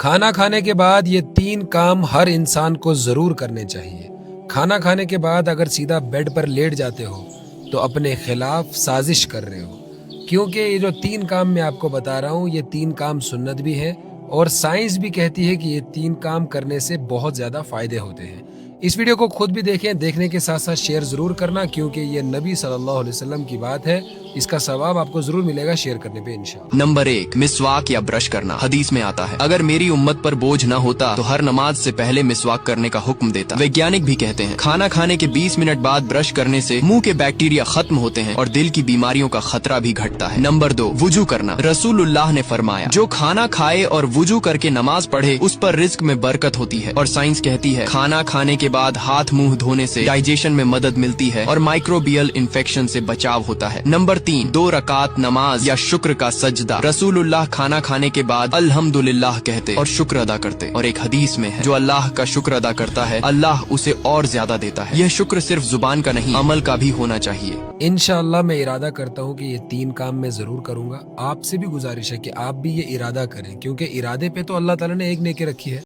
کھانا کھانے کے بعد یہ 3 کام ہر انسان کو ضرور کرنے چاہیے۔ کھانا کھانے کے بعد اگر سیدھا بیڈ پر لیٹ جاتے ہو تو اپنے خلاف سازش کر رہے ہو، کیونکہ یہ جو 3 کام میں آپ کو بتا رہا ہوں، یہ 3 کام سنت بھی ہے اور سائنس بھی کہتی ہے کہ یہ 3 کام کرنے سے بہت زیادہ فائدے ہوتے ہیں۔ اس ویڈیو کو خود بھی دیکھیں، دیکھنے کے ساتھ ساتھ شیئر ضرور کرنا، کیونکہ یہ نبی صلی اللہ علیہ وسلم کی بات ہے، اس کا ثواب آپ کو ضرور ملے گا شیئر کرنے پہ انشاءاللہ۔ نمبر 1، مسواک یا برش کرنا۔ حدیث میں آتا ہے اگر میری امت پر بوجھ نہ ہوتا تو ہر نماز سے پہلے مسواک کرنے کا حکم دیتا۔ ویگیانک بھی کہتے ہیں کھانا کھانے کے 20 منٹ بعد برش کرنے سے منہ کے بیکٹیریا ختم ہوتے ہیں اور دل کی بیماریوں کا خطرہ بھی گھٹتا ہے۔ نمبر 2، وضو کرنا۔ رسول اللہ نے فرمایا جو کھانا کھائے اور وضو کر کے نماز پڑھے اس پر رزق میں برکت ہوتی ہے، اور سائنس کہتی ہے کھانا کھانے کے بعد ہاتھ منہ دھونے سے ڈائجیشن میں مدد ملتی ہے اور مائکروبیل انفیکشن سے بچاؤ ہوتا ہے۔ نمبر 3، 2 رکعت نماز یا شکر کا سجدہ۔ رسول اللہ کھانا کھانے کے بعد الحمدللہ کہتے اور شکر ادا کرتے، اور ایک حدیث میں ہے جو اللہ کا شکر ادا کرتا ہے اللہ اسے اور زیادہ دیتا ہے۔ یہ شکر صرف زبان کا نہیں عمل کا بھی ہونا چاہیے۔ انشاءاللہ میں ارادہ کرتا ہوں کہ یہ 3 کام میں ضرور کروں گا۔ آپ سے بھی گزارش ہے کہ آپ بھی یہ ارادہ کریں، کیونکہ ارادے پہ تو اللہ تعالیٰ نے ایک نیکی رکھی ہے۔